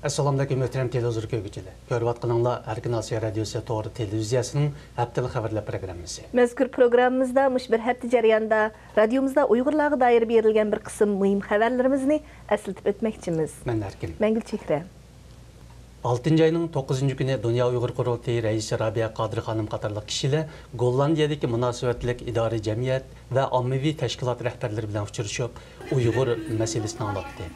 Assalamu alaykum möhtərəm televizor köygüçülər. Görüb atqanınla Erkin Asiya Radiosu Toğrı televiziyasının həftəlik xəbərlər proqramısı. Məzkur proqramımızda müş bir həftə jarayonida radiomuzda Uyğurlarga dair berilgan bir qism mühim xəbərlərimizni əsiltib ötməkçimiz. Mən Erkin. Mən Gülçehre. 6 ayının 9 günü Dünya Uyghur Qurultayı Rəisi Rabia Qadri xanım qatarlıq kişilər Gollandiyadakı münasibətlik idari cəmiyyət və ammavi təşkilat rəhbərləri bilan uçuruşub Uyghur məsələsini anlatdı.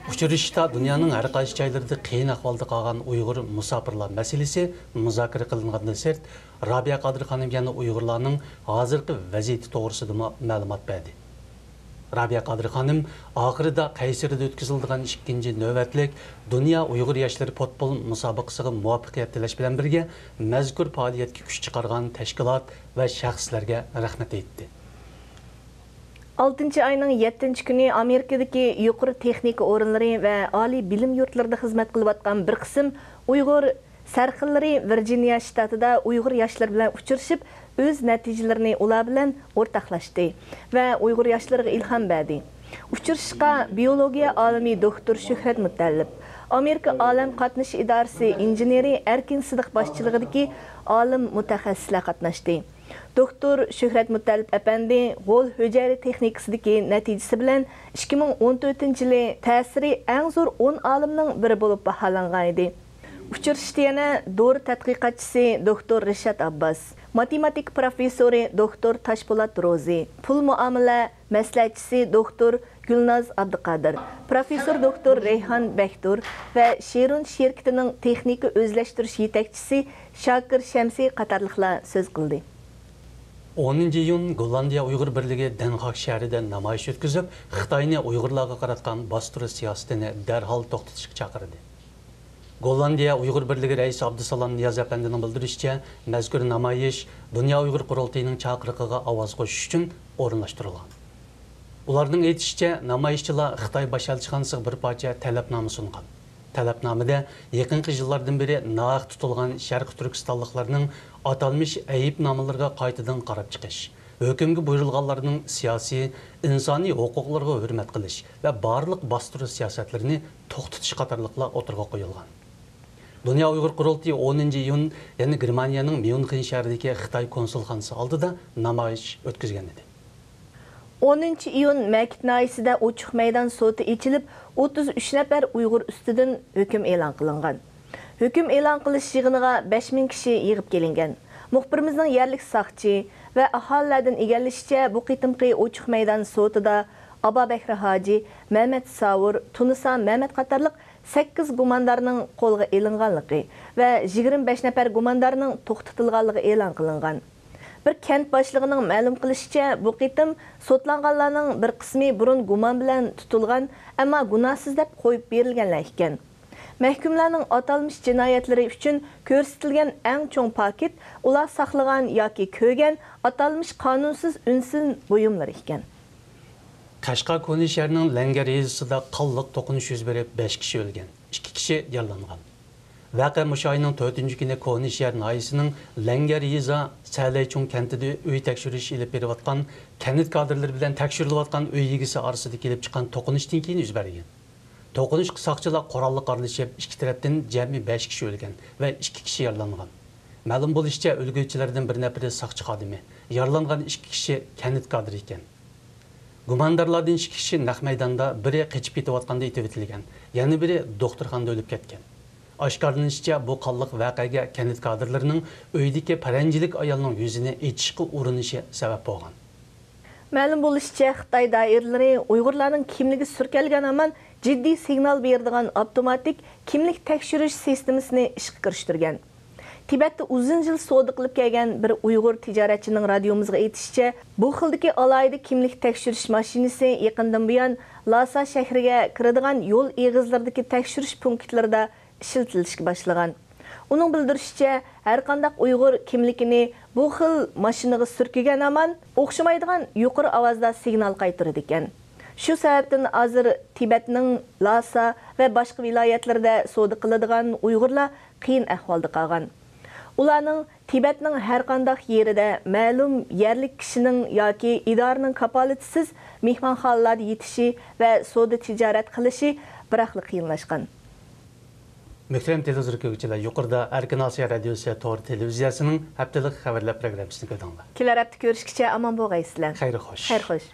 Uçuruşda dünyanın hər qaysı joylarında qiyin ahvalda qalğan Uyghur musafirlar məsələsi müzakirə qılınğandan sərt Rabia Qadri xanım yana Uyghurlarning hozirgi vaziyati to'g'risida ma'lumot berdi. Rabia Qadri xanım axırda Qaysirda o'tkazilgan 2-ci növbətlik Dünya Uyghur Yaşları futbol müsabiqəsiga muvaffaqiyat tilash bilan birga mazkur faoliyatga kuch chiqargan tashkilot va shaxslarga rahmat aytdi. 6 ayının 7 günü Amerikadaki yuqori texnika o'rinlari va oliy bilim yurtlarida xizmat qilayotgan bir qism Uyg'ur sarxillari Virginia shtatida Uyg'ur yoshlar bilan uchrashib, o'z natijalarini ular bilan o'rtoqlashdi va Uyg'ur yoshlariga ilhom berdi. Uchrashishga biologiya olimi doktor Shuhrat Mutallib, Amerika olam qatnash idorasi injeneri Erkin Sidiq boshchiligidagi olim mutaxassislar qatnashdi. Doktor Shuhrat Mutallib apandi g'ol hujayra texnikasidagi natijasi bilan 2014-yili ta'siri eng zo'r 10 olimning biri bo'lib baholangan edi. Uchrashishda yana dori tadqiqotchisi doktor Rishad Abbas, matematik professori doktor Tashpolat Rozi, pul muomala maslahatchisi doktor Gulnaz Abduqadir, professor doktor Reyhan Bektur va Sherun shirkatining texnika o'zlashtirish yetakchisi Shakir Shamsi qatorliqlar so'z qildi. 10 iyun Gollandiya Uyg'ur birligi Danxaq shahrida namoyish o'tkazib, Xitoyni Uyg'urlarga qaratgan bostirish siyosatini darhol to'xtatishga chaqirdi. Gollandiya Uyg'ur birligi raisi Abdusalom Niyaz apandining bildirishicha, mazkur namoyish Dünya Uyg'ur Qurultayining chaqiriqiga ovoz qo'shish uchun o'rinlashtirilgan. Ularning aytishicha, namoyishchilar Xitoy bosh elchixonasiga bir parcha talabnoma sungan. Talabnomada yaqinqi yillardan beri naq tutilgan Sharq Turkistonliklarning atalmış ayibnomalarga qaytadan qarab chiqish, hukmga buyurilganlarning siyosiy, insoniy huquqlarga hurmat qilish va barliq bostirish siyosatlarini to'xtatish qatorliqlar o'tirg'a qo'yilgan. Dünya Uyg'ur Qurultayi 10 iyun yana Germaniyaning Myunxen shahridagi Xitoy konsulxonasi oldida namoyish o'tkazgan edi. 10 iyun Makit nahisida ochiq maydon soti ochilib, 33 nafar Uyg'ur ustidan hukm e'lon qilingan. Hüküm e'lon qilish yig'iniga 5000 kishi yig'ib kelingan. Muxbirimizning yerlik saqchi va aholilardan egallishicha, bu qitimqi ochiq maydon sotida Ababakr Hoji, Mehmet Savur, Tunisa Mehmet qatorliq 8 gumondarning qo'lga elinganligi va 25 nafar gumondarning to'xtatilganligi e'lon qilingan. Bir kent boshlig'ining ma'lum qilishicha, bu qitim sotlanganlarning bir qismi burun gumon bilan tutilgan, ammo gunohsiz deb qo'yib berilganlar ekan. Mahkumlarning atalmış jinoyatlari uchun ko'rsatilgan eng cho'ng paket ular saqlagan yoki ko'rgan atalmış qonunsiz unsin buyumlar ekan. Qashqar Koni shahrining Langar yezisida qonliq to'qinish yuz berib 5 kishi o'lgan, 2 kishi yaralangan. Voqea mushoyining 4-kuni Koni shahar noyisining Langar yeza Salaychun kentida uy tekshirish ilib berayotgan kanit kadrlari bilan tekshirilayotgan uy egasi orasida kelib chiqqan to'qinishdan keyin yuz bergan. To'qinish soqchilar qurolli qarlashib, ikki tarafdan jami 5 kishi o'lgan va 2 kishi yaralangan. Ma'lum bo'lishicha, o'lguvchilardan bir nafari soqchi xodimi, yaralangan 2 kishi kanit kadri ekan. Gumondorlardan 2 kishi naq maydonda, biri qochib ketayotganda etib etilgan, yana biri doktorxonada o'lib ketgan. Oshkorlanishicha, bu qonliq voqeaga kanit kadrlarining uydagi paranjilik ayolning yuzini echishga urinishi sabab bo'lgan. Ma'lum bo'lishicha, Xitoy doiralari Uyg'urlarning kimligi surkalgan aman ciddi signal beradigan avtomatik kimlik tekshirish sistemasini ishga kirishtirgan. Tibetda uzun yil savdo qilib kelgan bir Uyg'ur tijoratchining radiomizga aytishicha, bu xildagi alayda kimlik tekshirish mashinasi yaqindan buyon Lhasa shahriga kiradigan yo'l egizlaridagi tekshirish punktlarida ishlatilishga boshlagan. Uning bildirishicha, har qanday Uyg'ur kimligini bu xil mashinaga surkigan aman o'xshamaydigan yuqori ovozda signal qaytaradi ekan. Shu sababdan hozir Tibetning Lhasa va boshqa viloyatlarda savdo qiladigan Uyg'urlar qiyin ahvolda qolgan. Ularning Tibetning har qanday yerida ma'lum yerlik kishining yoki idoraning kafolatisiz mehmonxonalarda yetishi va savdo tijorat qilishi biroqli qiyinlashgan. Möhtərəm televizor kögüçülər, yuqorida Erkin Asiya Radiosu Tor televiziyasının həftəlik xəbərlər proqramısını gördüңlər. Kelar hafta görüşkiçe aman boğaysızlar. Xeyri xoş. Xeyr xoş.